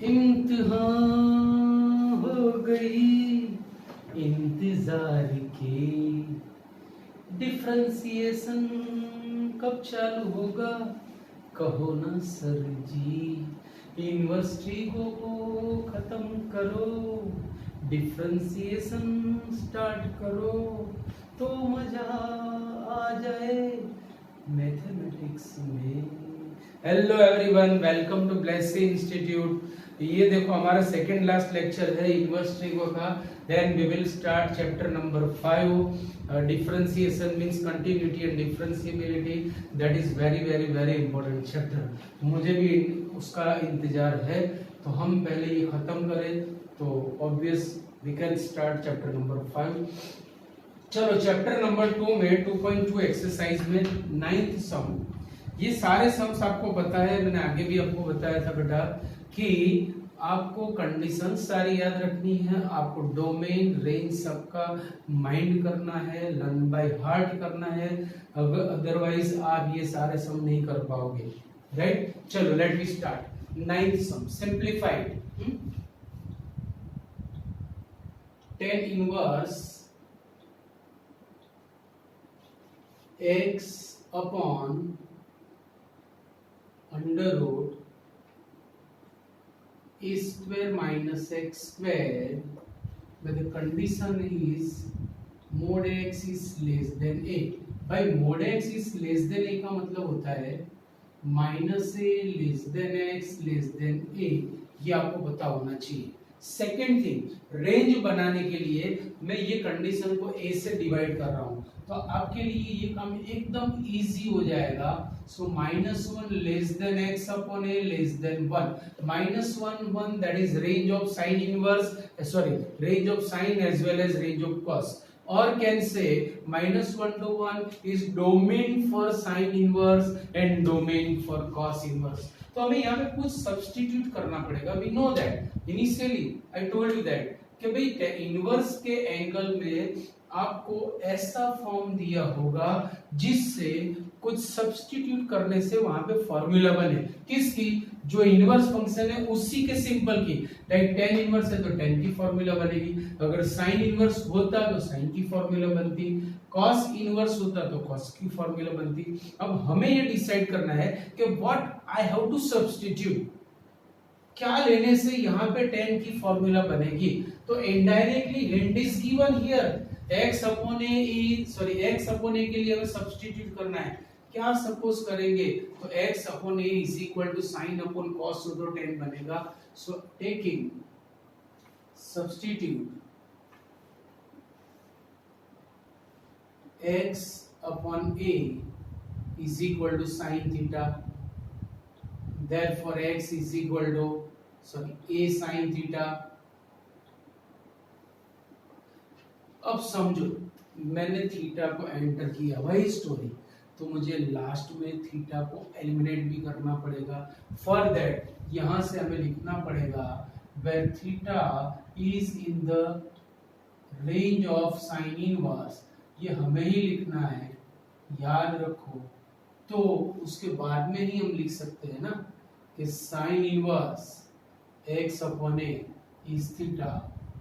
इम्तिहान हो गई इंतजार की, डिफ्रेंसिएशन कब चालू होगा कहो ना सर जी। यूनिवर्सिटी को खत्म करो, डिफ्रेंसिएशन स्टार्ट करो तो मजा आ जाए मैथमेटिक्स में। Hello everyone, welcome to Blessy institute. ये देखो हमारा सेकंड लास्ट लेक्चर है इनवर्स ट्रिगो का। Then we will start chapter number 5, differentiation means continuity and differentiability. That is very very very important chapter. मुझे भी उसका इंतजार है, तो हम पहले ये खत्म करें तो obvious we can start chapter number 5। चलो चैप्टर नंबर 2 में 2.2 एक्सरसाइज में 9th सम। ये सारे सम्स आपको पता है, मैंने आगे भी आपको बताया था बेटा कि आपको कंडीशन सारी याद रखनी है, आपको डोमेन रेंज सबका माइंड करना है, लर्न बाय हार्ट करना है, अदरवाइज आप ये सारे सम नहीं कर पाओगे। राइट, चलो let me start. 9th sum simplified. 10 inverse x upon under root a square minus x square, where the condition is mod x is less than a। भाई mod x is less than a का मतलब होता है minus a less than x less than a, ये आपको पता होना चाहिए। सेकेंड थिंग, रेंज बनाने के लिए मैं ये कंडीशन को ए से डिवाइड कर रहा हूं, तो आपके लिए ये काम एकदम इजी हो जाएगा। So -1 less than x upon a less than 1, -1 1 that is range of sine inverse, sorry range of sine as well as range of cos, or can say -1 to 1 is domain for sine inverse and domain for cos inverse। तो हमें यहाँ पे कुछ substitute करना पड़ेगा। We know that initially I told you that कि भाई inverse के एंगल में आपको ऐसा फॉर्म दिया होगा जिससे कुछ सब्स्टिट्यूट करने से वहां पे फॉर्मूला बने। किसकी? जो इनवर्स फंक्शन है उसी के सिंपल की। लाइक tan इनवर्स है तो tan की फॉर्मूला बनेगी, अगर sin इनवर्स होता तो sin की फॉर्मूला बनती, cos इनवर्स होता तो cos की फॉर्मूला बनती। अब हमें ये डिसाइड करना है कि what I have to substitute, क्या लेने से यहाँ पे tan की फॉर्मूला बनेगी। तो indirectly hint is given here, x upon a, sorry x upon a के लिए हमें सब्स्टिट्यूट करना है। क्या सपोज करेंगे तो x upon a is equal to sine upon cos तो tan बनेगा। So taking substitute x upon a is equal to sine theta, therefore x is equal to a sin theta. अब समझो मैंने थीटा को enter किया, वही story, तो मुझे लास्ट में थीटा को एलिमिनेट भी करना पड़ेगा। फॉर दैट यहां से हमें लिखना पड़ेगा where theta is in the range of sine inverse, ये हमें ही लिखना है, याद रखो। तो उसके बाद में ही हम लिख सकते हैं ना कि sine inverse x upon a is theta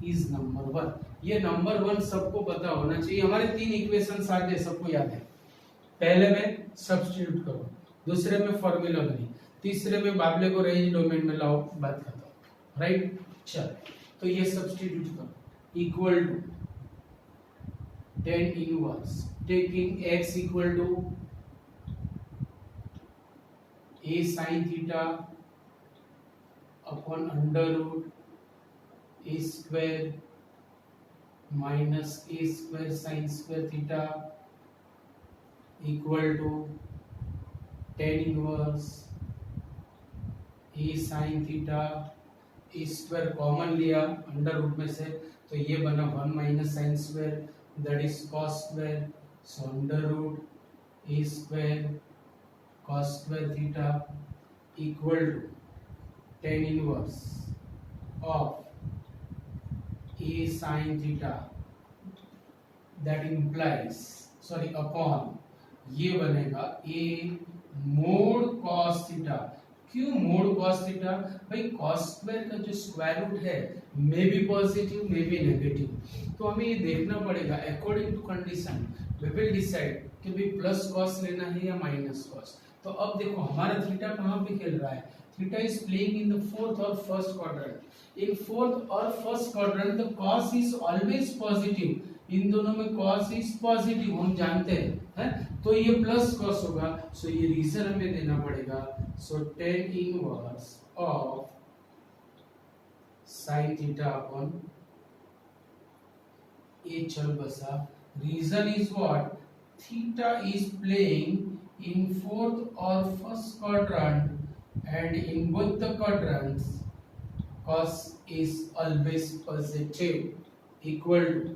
is number 1। ये नंबर 1 सबको पता होना चाहिए। हमारे 3 इक्वेशन आ गए, सबको याद है। पहले में सब्स्टिट्यूट करो, दूसरे में फॉर्मूला बनी, तीसरे में बाबले को रेंज डोमेन में लाओ, बात खत्म। राइट, चल तो ये सब्स्टिट्यूट करो equal to tan inverse taking x equal to a sin theta upon under root a square minus a square sine square theta equal to tan inverse a sin theta, a square common लिया under root में से तो ये बना 1 minus sine square that is cos square, so under root a square cos square theta equal to tan inverse of a sin theta, that implies sorry upon ये बनेगा a mod cos theta, क्यों mod cos theta? भाई cos square का जो square root है may be positive may be negative, तो हमें ये देखना पड़ेगा according to condition we will decide कि भाई प्लस कॉस लेना है या माइनस कॉस। तो अब देखो हमारा थीटा कहाँ पे खेल रहा है, theta is playing in the fourth और फर्स्ट क्वाड्रेंट। इन फोर्थ और first quadrant the cos is always positive, इन दोनों में कॉस इज पॉजिटिव हम जानते हैं, तो ये प्लस कॉस होगा, सो ये रीजन हमें देना पड़ेगा। So tan inverse of sin theta upon a चल बसा, reason is what, theta is playing in fourth और first quadrant and in both the quadrants cos is always positive equal to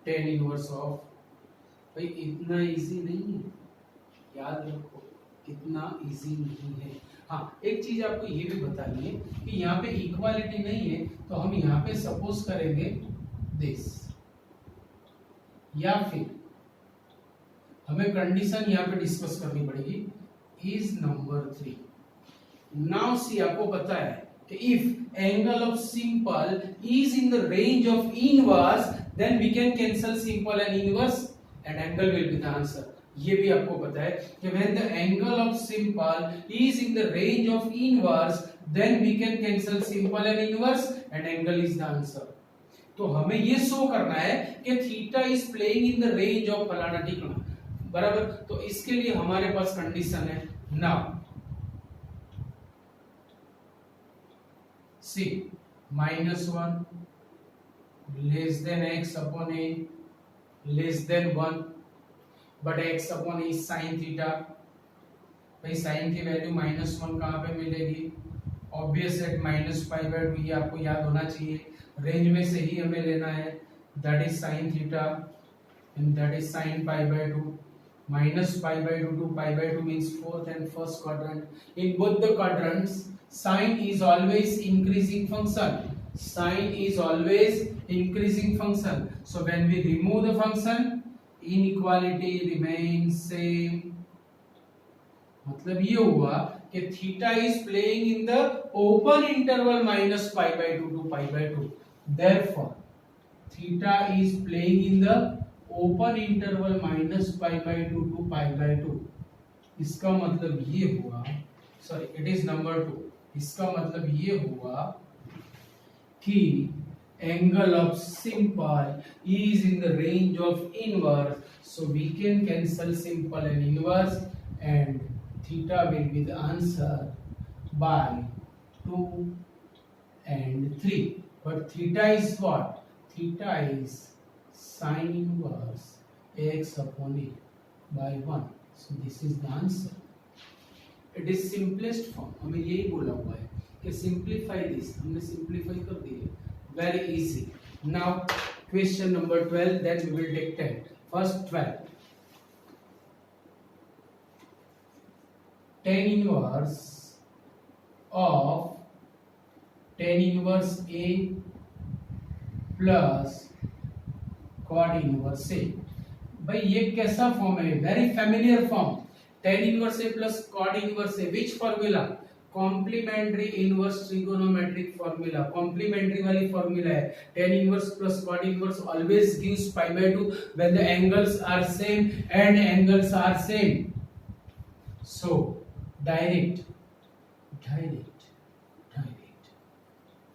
tan inverse of. भाई इतना easy नहीं है, याद रखो इतना इजी नहीं है। हाँ एक चीज आपको ये भी बतानी है कि यहाँ पे इक्वालिटी नहीं है, तो हम यहाँ पे सपोज करेंगे दिस, या फिर हमें कंडीशन यहाँ पे डिस्कस करनी पड़ेगी, इज नंबर 3। नाउ सी आपको पता है कि if angle of simple is in the range of inverse then we can cancel simple and inverse and angle will be the answer. ये भी आपको पता है कि when the angle of simple is in the range of inverse then we can cancel simple and inverse and angle is the answer. तो हमें ये show करना है कि theta is playing in the range of फलाना ठिकाना, बराबर। तो इसके लिए हमारे पास कंडीशन है, now see -1 less then x upon a less than 1 but x upon a sin theta. भाई sin की वैल्यू -1 कहाँ पे मिलेगी, ऑब्वियस एट -π/2, ये आपको याद होना चाहिए, रेंज में से ही हमें लेना है, that is sin theta and that is sin π/2। -π/2 to π/2 means fourth and first quadrant. In both the quadrants sin is always increasing function, sin is always increasing function, so when we remove the function inequality remains same। मतलब ये हुआ कि theta is playing in the open interval -π/2 to π/2, therefore theta is playing in the open interval -π/2 to π/2। इसका मतलब ये हुआ, sorry it is number 2, इसका मतलब ये हुआ कि angle of simple is in the range of inverse, so we can cancel simple and inverse and theta will be the answer by 2 and 3। but theta is what, theta is sin inverse x upon a by 1, so this is the answer। it is simplest form, हमें यही बोला हुआ है कि simplify this, हमने simplify कर दिया, very easy। now question number 12, then we will take 10, first 12, tan inverse of tan inverse a plus cot inverse a। भाई ये कैसा फॉर्म है, very familiar form, tan inverse a plus cot inverse a, which formula, complementary inverse trigonometric formula, complementary वाली formula है, tan inverse plus cot inverse always gives π/2 when the angles are same and angles are same, so direct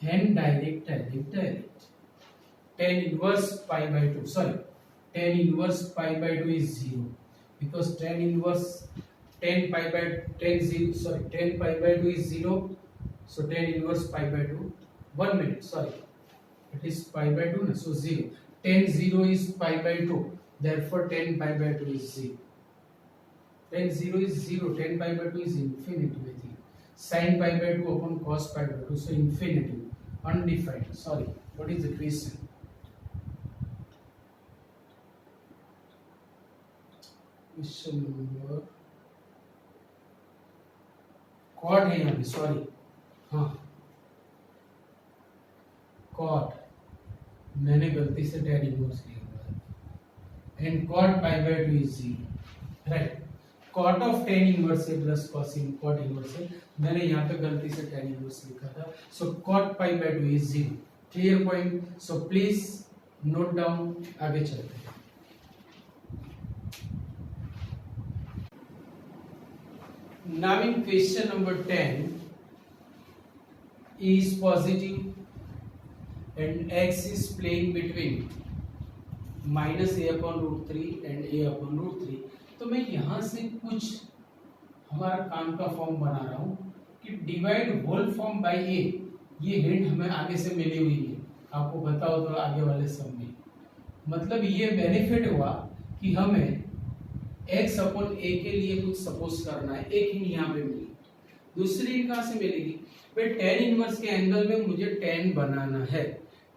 and direct tan inverse π/2, sorry tan inverse π/2 is 0 because tan inverse 10 π/2 is 0, so tan inverse π/2, 1 minute, sorry it is π/2 na, so 0, tan 0 is π/2, therefore tan π/2 is 0, tan 0 is 0, tan π/2 is infinity with you, sin π/2 upon cos π/2, so infinity, undefined, sorry, what is the question? Question number, cot है यहाँ पे, sorry, हाँ cot, मैंने गलती से tan inverse लिया हुआ है, and cot π/2 is 0, right. Cot of tan inverse a plus cosine cot inverse a, मैंने यहाँ पे गलती से टेन इनवर्स लिखा था, so cot pi by 2 is 0। Clear point, so please note down. आगे चलते हैं। Now in question number 10 is positive and x is playing between minus a upon root 3 and a upon root 3। तो मैं यहाँ से कुछ हमारा काम का फॉर्म बना रहा हूँ कि डिवाइड होल फॉर्म बाय ए। ये हिंट हमें आगे से मिली हुई है, आपको पता हो तो आगे वाले सब में। मतलब ये बेनिफिट हुआ कि हमें x अपॉन ए के लिए कुछ सपोज करना है, एक हिंट यहाँ पे मिली। दूसरी हिंट कहाँ से मिलेगी? भाई tan इनवर्स के एंगल में मुझे tan बनाना है।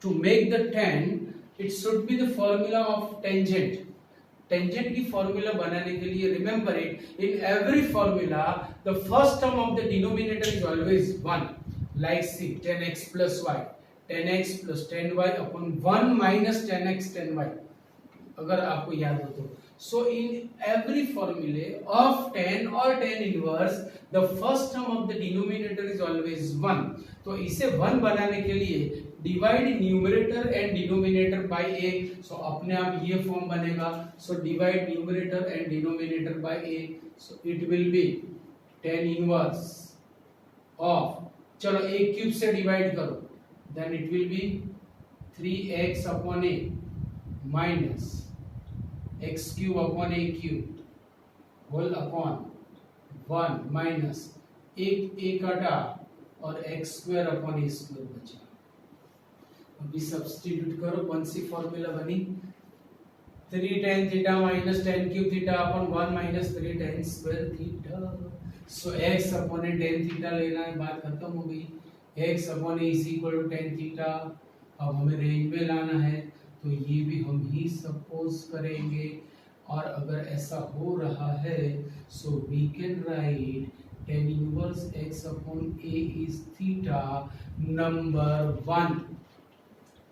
To make the tan it should be the formula of tangent. Tangent की फॉर्मूला बनाने के लिए remember it, in every formula the first term of the denominator is always 1, like see 10x plus y, 10x plus 10y upon 1 minus 10x 10y, अगर आपको याद हो तो। So in every formula of tan or tan inverse, the first term of the denominator is always 1. तो इसे 1 बनाने के लिए divide numerator and denominator by a, so अपने आप ये फॉर्म बनेगा। So divide numerator and denominator by a, so it will be tan inverse of, चलो a क्यूब से डिवाइड करो, then it will be 3x upon a minus x cube upon a cube whole upon 1 minus एक a काटा और x square upon a square बचा। अभी substitute करो, कौन सी फॉर्मूला बनी? 3 tan theta minus tan cube theta upon 1 minus 3 tan square theta। so x upon a tan theta लेना है, बात खत्म हो गई। x upon a is equal to tan theta। अब हमें रेंज में लाना है, तो ये भी हम ही सपोज करेंगे। और अगर ऐसा हो रहा है so we can write tan inverse x upon a is theta number 1।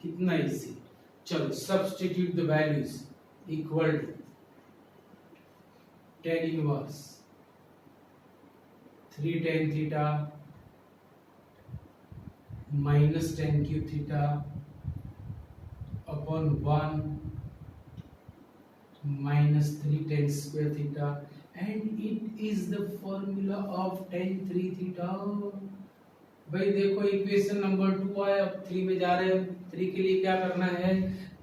कितना इजी। चलो substitute the values, equal to tan inverse 3 tan theta minus tan cube theta upon 1 minus 3 tan square theta, and it is the formula of tan 3 theta। भाई देखो equation number 2 आया, अब 3 में जा रहे हैं। 3 के लिए क्या करना है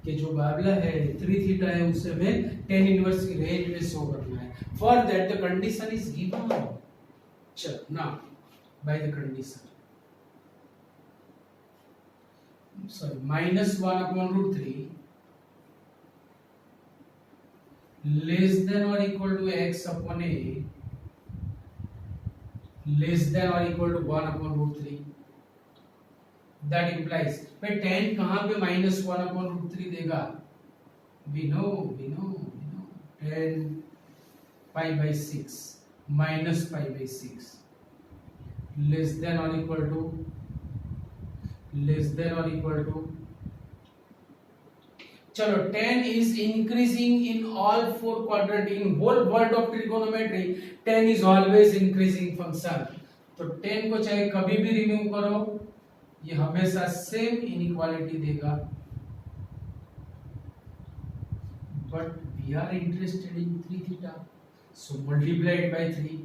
कि जो वाला है 3 थीटा है उसे हमें tan इनवर्स की रेंज में शो करना है। For that the condition is given. चल now by the condition, sorry, minus 1 upon root 3 less than or equal to x upon a less than or equal to 1 upon root 3। that implies भाई tan कहाँ पे minus 1 upon root 3 देगा? we know tan pi by 6 minus pi by 6 less than or equal to चलो tan is increasing in all 4 quadrant, in whole world of trigonometry tan is always increasing function। तो tan को चाहे कभी भी remove करो ये हमेशा same inequality देगा। But we are interested in 3 theta, so multiply it by 3,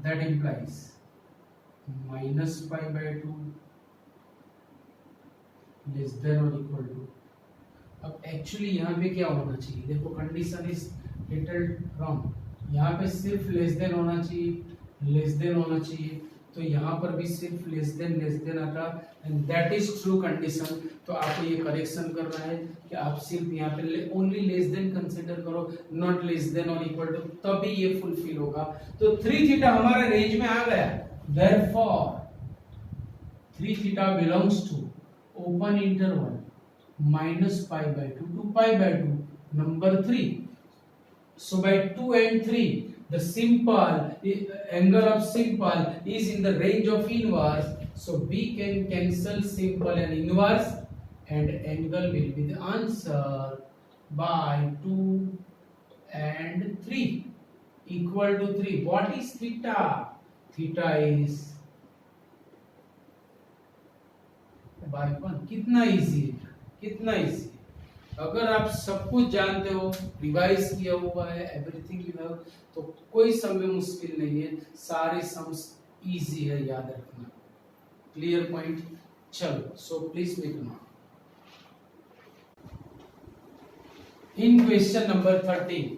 that implies minus pi by 2 less than or equal to। अब एक्चुअली यहाँ पे क्या होना चाहिए? देखो कंडीशन इज लिटिल रॉन्ग। यहाँ पे सिर्फ लेस देन होना चाहिए, तो यहाँ पर भी सिर्फ लेस देन आता, and that is true condition. तो आपको ये करेक्शन करना है कि आप सिर्फ यहाँ पे ओनली लेस देन कंसीडर करो, नॉट लेस देन और इक्वल टू, तभी ये फुलफिल होगा। तो 3 थीटा हमारा रेंज में आ गया, therefore 3 theta belongs to open interval minus pi by 2 to pi by 2 number 3। so by 2 and 3 the simple angle of simple is in the range of inverse, so we can cancel simple and inverse and angle will be the answer by 2 and 3 equal to 3. What is theta? Theta is by 1. कितना easy है, कितना easy. अगर आप सब कुछ जानते हो, revise किया हुआ है, एवरीथिंग यू हैव, तो कोई सम में मुश्किल नहीं है, सारे सम्स इजी है याद रखना। Clear point? चलो, so please make note. In question number 13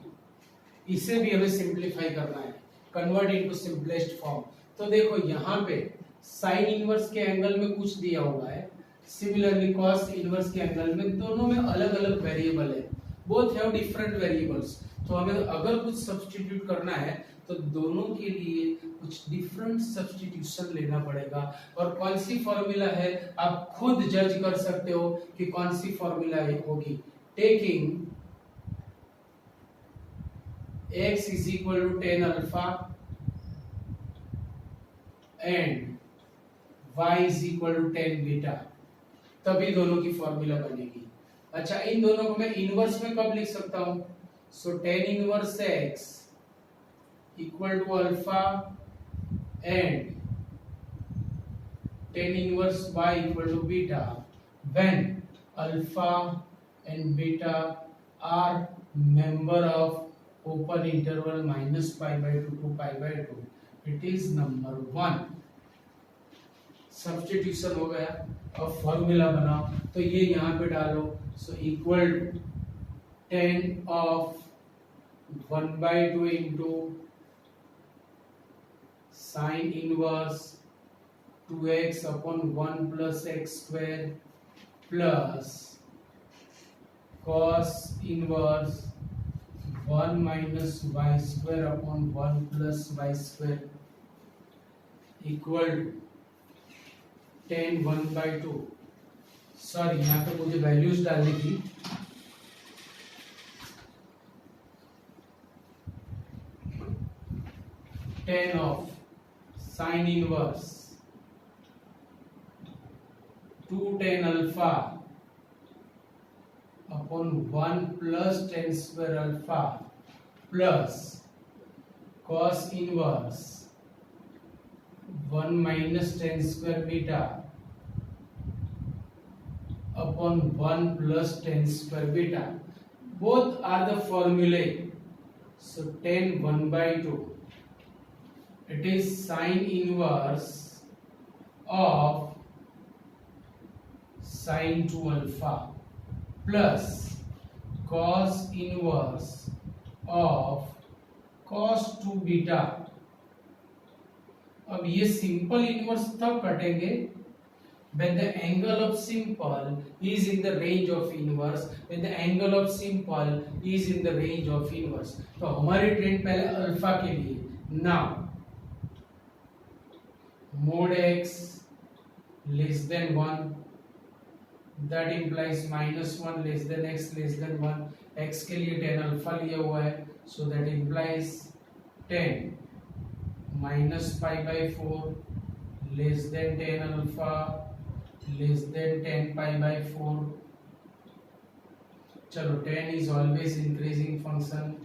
इसे भी हमें सिंप्लीफाई करना है, कन्वर्ट इनटू सिंपलेस्ट फॉर्म। तो देखो यहाँ पे साइन इनवर्स के एंगल में कुछ दिया हुआ है, सिमिलरली कॉस इनवर्स के एंगल में, दोनों में अलग अलग वेरिएबल है, बोथ हैव डिफरेंट वेरिएबल्स। तो हमें अगर कुछ सब्स्टिट्यूट करना है तो दोनों के लिए कुछ डिफरेंट सब्स्टिट्यूशन लेना पड़ेगा। और कौन सी फॉर्मूला है आप खुद जज कर सकते हो कि कौन सी फॉर्मूला होगी। Taking x is equal to tan alpha and y is equal to tan beta, तभी दोनों की फॉर्मूला बनेगी। अच्छा, इन दोनों को मैं इनवर्स में कब लिख सकता हूं? So tan inverse x equal to alpha and tan inverse y equal to beta when alpha and beta are member of open interval minus pi by 2 to pi by 2, it is number 1। Substitution हो गया। अब formula बनाओ, तो ये यहाँ पे डालो। So equal tan of 1 by 2 into sine inverse 2x upon 1 plus x square plus cos inverse 1 minus y square upon 1 plus y square equal tan 1 by 2। Sorry, यहाँ पे मुझे वैल्यूज डालनी थी। tan of sine inverse 2 tan alpha upon 1 plus tan square alpha plus cos inverse 1 minus tan square beta upon 1 plus tan square beta. Both are the formulae. So tan 1 by 2, it is sin inverse of sin 2 alpha plus cos inverse of cos 2 beta. अब ये simple inverse तब कटेंगे when the angle of simple is in the range of inverse, when the angle of simple is in the range of inverse। तो हमारी trend पहले alpha के लिए। Now mod x less than 1, that implies -1 less than x less than 1। x के लिए tan alpha लिया हुआ है, so that implies tan minus pi by 4 less than tan alpha less than tan pi by 4। चलो, tan is always increasing function,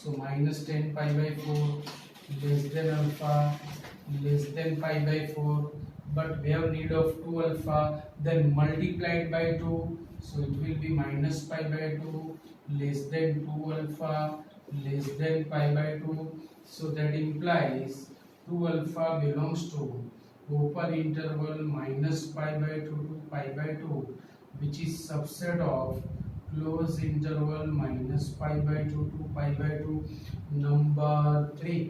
so minus tan pi by 4 less than alpha less than pi by 4, but we have need of 2 alpha, then multiplied by 2, so it will be minus pi by 2 less than 2 alpha less than pi by 2, so that implies 2 alpha belongs to open interval minus pi by 2 to pi by 2, which is subset of closed interval minus pi by 2 to pi by 2। Number 3,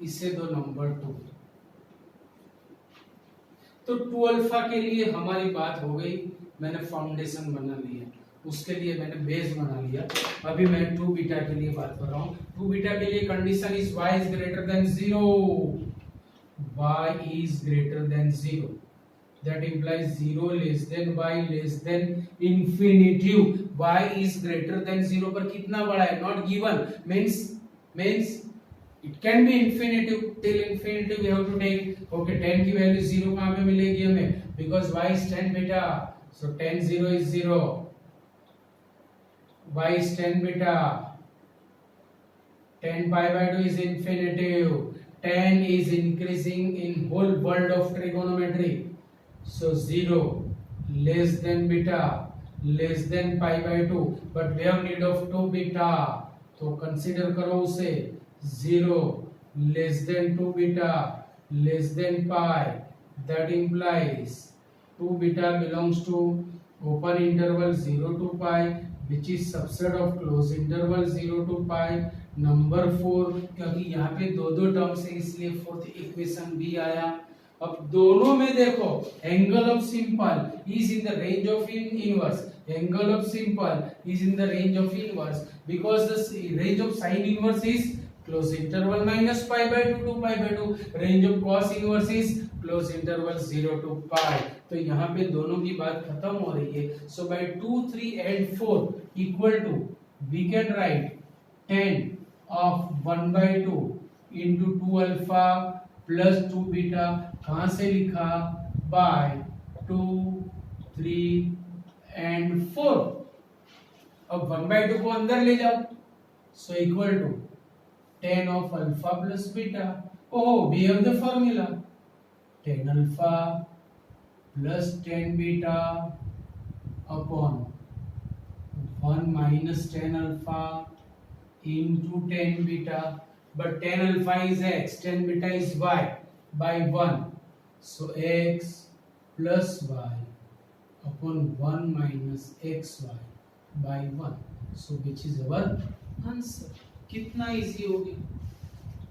इसे दो number 2। तो 2 alpha के लिए हमारी बात हो गई, मैंने फाउंडेशन बना लिया, उसके लिए मैंने बेस बना लिया। अभी मैं 2 बीटा के लिए बात कर रहा हूँ। 2 बीटा के लिए condition is y is greater than 0, y is greater than 0, that implies 0 less than y less than infinitive. y is greater than 0 पर कितना बड़ा है, not given, means it can be infinitive, till infinitive we have to take। okay, tan की value 0 कहां पे मिलेगी हमें, because y is tan beta, so tan 0 is 0, y is tan beta, 10 pi by 2 is infinitive. 10 is increasing in whole world of trigonometry. So 0 less than beta less than pi by 2, but we have need of 2 beta, तो consider करो उसे 0 less than 2 beta less than pi. That implies 2 beta belongs to open interval 0 to pi, which is subset of closed interval 0 to pi. Number 4, क्योंकि यहाँ पे दो दो terms है इसलिए फोर्थ इक्वेशन भी आया. अब दोनों में देखो angle of simple is in the range of inverse. Angle of simple is in the range of inverse because the range of sine inverse is close interval minus pi by 2 to pi by 2. range of cos inverse is close interval 0 to pi. तो यहाँ पे दोनों की बात खत्म हो रही है. So by 2, 3 and 4 equal to, we can write 10 of 1 by 2 into 2 alpha plus 2 beta. कहाँ से लिखा? by 2, 3 and 4. अब 1 by 2 को अंदर ले जाओ. So equal to 10 of alpha plus beta. Oh, we have the formula. 10 alpha plus 10 beta upon 1 minus 10 alpha into 10 beta. But 10 alpha is x, 10 beta is y by 1. So x plus y upon 1 minus xy by 1. So which is our answer. कितना easy हो गया.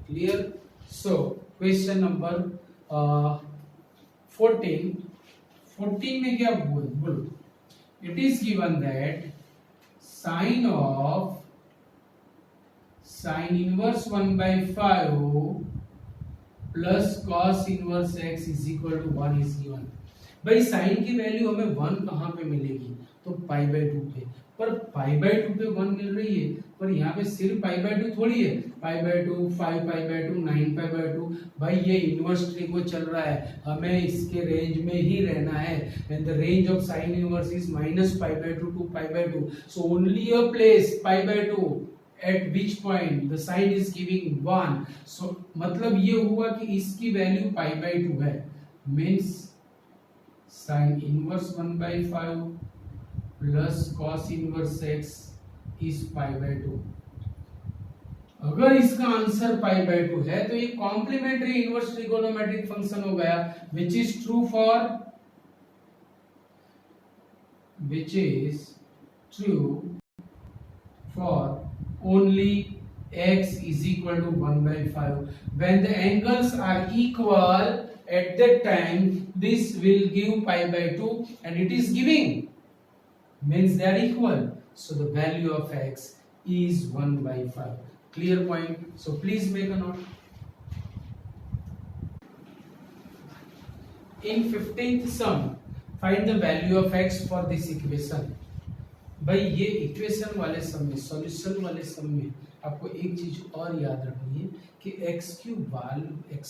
Clear. So question number 14 में क्या बोलो. It is given that sine inverse 1 by 5 plus cos inverse x is equal to 1 is given. भाई sine की value हमें 1 कहाँ पे मिलेगी? तो पाई बाय 2 पे. पर पाई बाय 2 पे 1 मिल रही है, पर यहाँ पे सिर्फ पाई बाय 2 थोड़ी है. पाई by 2, 5 pi by 2, 9 pi by 2. भाई ये इनवर्स ट्रिगो चल रहा है, हमें इसके रेंज में ही रहना है. And the range of sine inverse is minus pi by 2 to pi by 2. So only a place pi by 2 at which point the sign is giving 1. So मतलब ये हुआ कि इसकी वैल्यू पाई बाय 2 है. Means sign inverse 1 by 5 plus cos inverse x is pi by 2. अगर इसका answer pi by 2 है तो ये कॉम्प्लीमेंट्री इनवर्स ट्रिगोनोमेट्रिक फंक्शन हो गया, which is true for only x is equal to 1 by 5. When the angles are equal at that time, this will give pi by 2 and it is giving, means they are equal. So the value of x is 1 by 5. Clear point? So please make a note. In 15th sum, find the value of x for this equation. भाई ये equation वाले सम में, solution वाले सम में आपको एक चीज और याद रखनी है कि x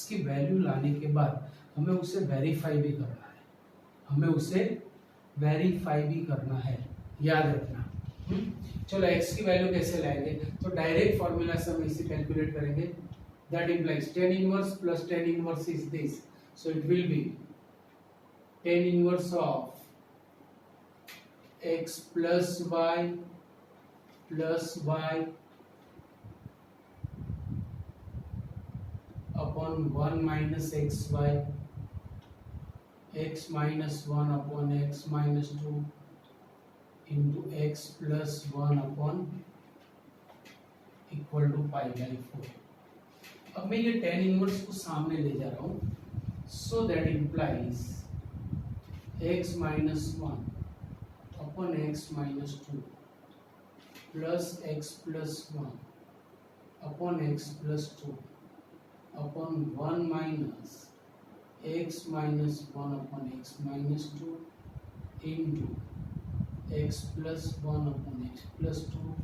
की वैल्यू लाने के बाद हमें उसे वेरीफाई भी करना है. याद रखना. चलो x की वैल्यू कैसे लाएंगे? तो डायरेक्ट फॉर्मूला से हम इसे कैलकुलेट करेंगे. That implies tan inverse plus tan inverse is this. So it will be tan inverse of x plus y upon 1 minus xy, x minus 1 upon x minus 2 into x plus 1 upon equal to pi by 4. अब मैं ये tan inverse को सामने ले जा रहा हूँ. So that implies x minus 1 upon x minus 2 plus x plus 1 upon x plus 2 upon 1 minus x minus 1 upon x minus 2 into x plus 1 upon x plus 2.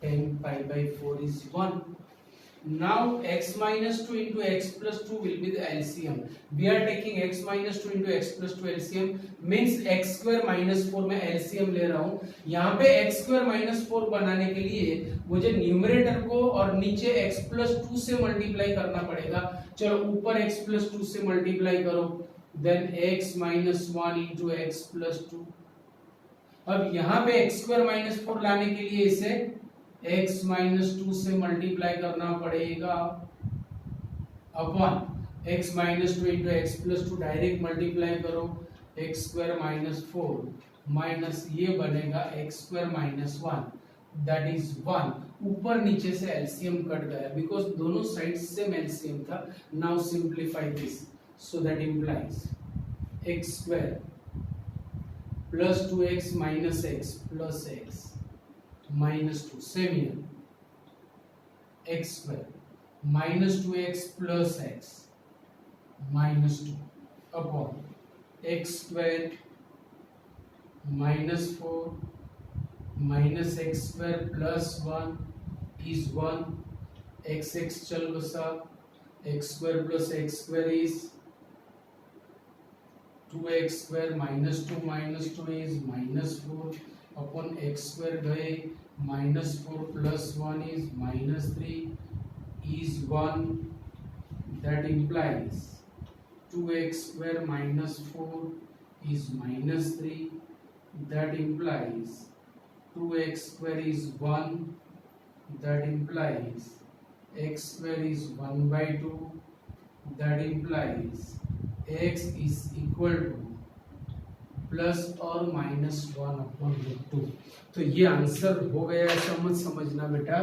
10 pi by 4 is 1. Now x minus 2 into x plus 2 will be the LCM. We are taking x minus 2 into x plus 2 LCM means x square minus 4 में LCM ले रहा हूँ. यहाँ पे x square minus 4 बनाने के लिए मुझे न्यूमरेटर को और नीचे x plus 2 से मल्टीप्लाई करना पड़ेगा. चलो ऊपर x plus 2 से मल्टीप्लाई करो, then x minus 1 into x plus 2. अब यहाँ पे x square minus 4 लाने के लिए इसे x minus 2 से मल्टीप्लाई करना पड़ेगा upon x minus 2 into x plus 2 direct multiply करो, x square minus 4 माइनस ये बनेगा x square minus 1 that is 1. ऊपर नीचे से LCM कट गया बिकॉज दोनों साइड सेम LCM था. Now simplify this, so that implies x square plus 2x minus x plus x minus 2, same here, x square minus 2x plus x minus 2 upon x square minus 4 minus x square plus 1 is 1, x चल बसा, x square plus x square is 2x square minus 2 is minus 4 upon x square गए, minus 4 plus 1 is minus 3 is 1. That implies 2x square minus 4 is minus 3. That implies 2x square is 1. That implies x square is 1 by 2. That implies x is equal to plus और minus 1 upon root 2. तो ये answer हो गया. ऐसा मत समझना बेटा,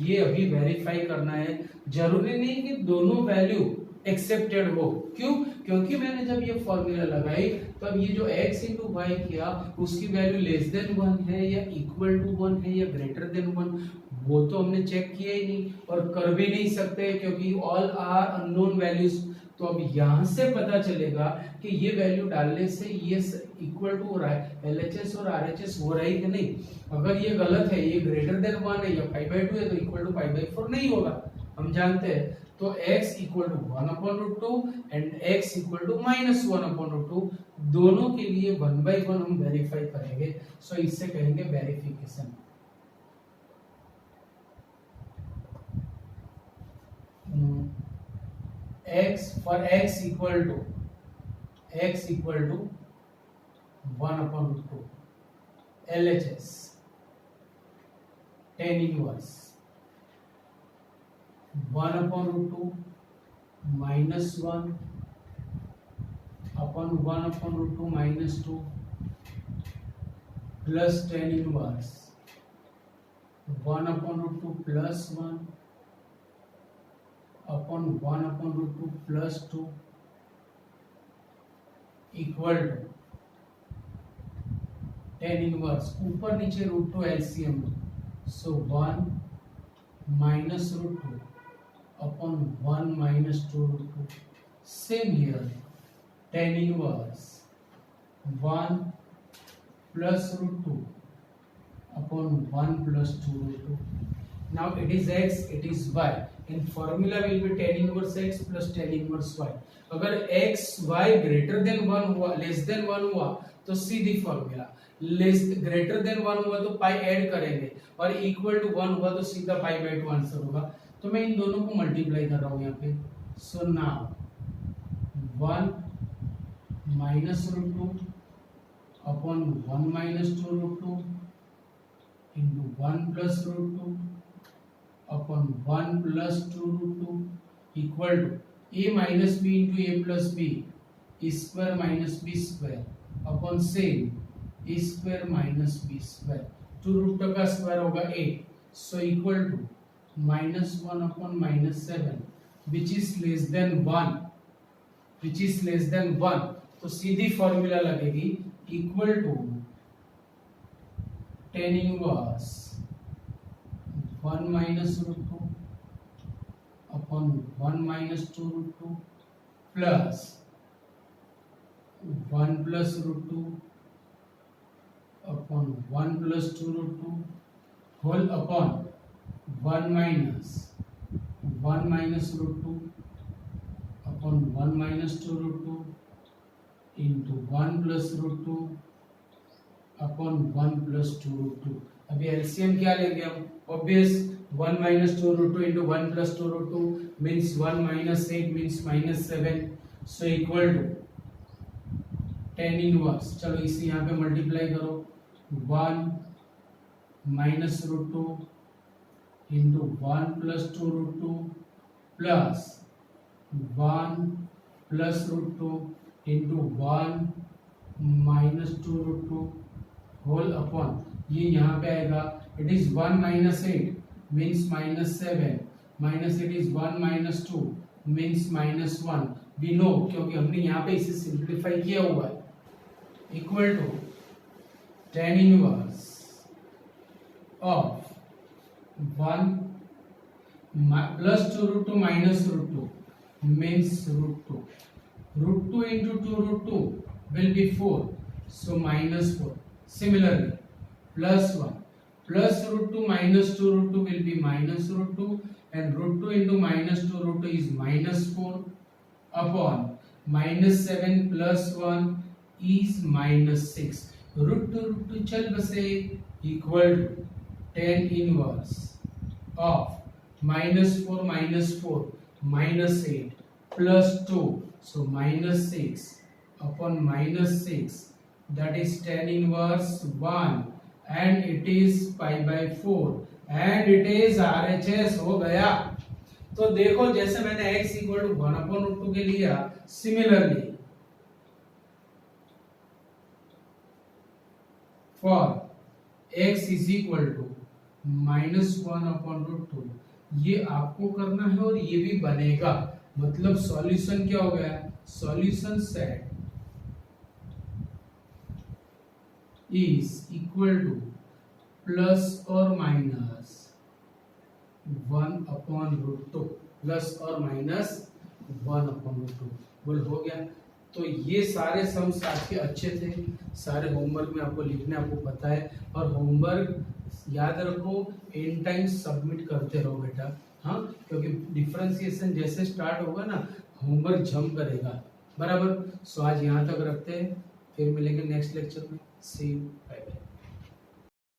ये अभी वेरीफाई करना है. जरूरी नहीं कि दोनों वैल्यू एक्सेप्टेड हो. क्यों? क्योंकि मैंने जब ये फॉर्मूला लगाई तब ये जो x इंटू वाई किया उसकी वैल्यू लेस देन 1 है या इक्वल टू 1 है या ग्रेटर देन 1, वो तो हमने चेक किया ही नहीं और कर भी नहीं सकते क्योंकि ऑल आर अननोन वैल्यूज. तो अब यहां से पता चलेगा कि ये वैल्यू डालने से ये इक्वल टू हो रहा है, LHS और RHS हो रहा है कि नहीं. अगर ये गलत है, ये ग्रेटर देन 1 है या पाई बाई 2 है तो इक्वल टू पाई बाई 4 नहीं होगा, हम जानते हैं. तो x equal to 1 upon root 2 and x equal to minus 1 upon root 2, दोनों के लिए 1 बाई 1 हम वेरीफाई करेंगे. सो इससे कहेंगे verification. x for x equal to 1 upon root 2 LHS tan inverse 1 upon root 2 minus 1 upon 1 upon root 2 minus 2 plus tan inverse 1 upon root 2 plus 1 upon 1 upon root 2 plus 2 equal to tan inverse ऊपर नीचे root 2 LCM, so 1 minus root 2 upon 1 minus 2 root 2. Same here, tan inverse 1 plus root 2 upon 1 plus 2 root 2. Now it is x, it is y. In formula will be tan inverse x plus tan inverse y. अगर x y greater than 1 हुआ, less than 1 हुआ तो सीधी formula, less greater than 1 हुआ तो पाई add करेंगे और equal to 1 हुआ तो सीधा पाई बाई 2 आंसर होगा. तो मैं इन दोनों को मल्टीप्लाई कर रहा हूं यहाँ पे. So now 1 minus root 2 upon 1 minus 2 root 2 into 1 plus root 2 upon 1 plus 2 root 2 equal to a minus b into a plus b square minus b square upon same a square minus b square. 2 root 2 का square होगा 8, so equal to minus 1 upon minus 7 which is less than 1, which is less than 1. तो सीधी formula लगेगी equal to tan inverse 1 minus root 2 upon 1 minus 2 root 2 plus 1 plus root 2 upon 1 plus 2 root 2 whole upon 1 minus 1 minus root two upon 1 minus two root two into 1 plus root two upon 1 plus two root two. अभी LCM क्या लेंगे हम? Obvious 1 minus two root two into 1 plus two root two means 1 minus 8 means minus 7, so equal to tan inverse. चलो इसे यहाँ पे multiply करो, 1 minus root two into 1 plus two root two plus 1 plus root two into 1 minus two root two whole upon, ये यहाँ पे आएगा, it is 1 minus 8 means minus 7 minus it is 1 minus 2 means minus 1, we know क्योंकि हमने यहाँ पे इसे simplify किया हुआ है, equal to tan inverse of 1 plus two root two minus root two means root two into two root two will be 4, so minus 4. Similarly, plus 1 plus root 2 minus 2 root 2 will be minus root 2, and root 2 into minus 2 root 2 is minus 4 upon minus 7 plus 1 is minus 6. Root 2 चल बसे, equal to tan inverse of minus 4 minus 8 plus 2, so minus 6 upon minus 6, that is tan inverse 1 and it is pi by 4 and it is RHS हो गया। तो देखो जैसे मैंने x equal to 1 upon root 2 के लिया, similarly for x is equal to minus 1 upon root 2, ये आपको करना है और ये भी बनेगा, मतलब सॉल्यूशन क्या हो गया? Solution set is equal to plus or minus 1 upon root 2, plus or minus 1 upon root 2, बोल हो गया। तो ये सारे सम्स आज के अच्छे थे, सारे होमवर्क में आपको लिखने आपको पता है, और होमवर्क याद रखो, एन टाइम सबमिट करते रहो बेटा, हाँ, क्योंकि डिफरेंशिएशन जैसे स्टार्ट होगा ना होमवर्क जंप करेगा, बराबर। सो आज यहाँ तक रखते हैं, फिर मिलेंगे नेक्स्ट लेक्चर में। सी यू, बाय बाय।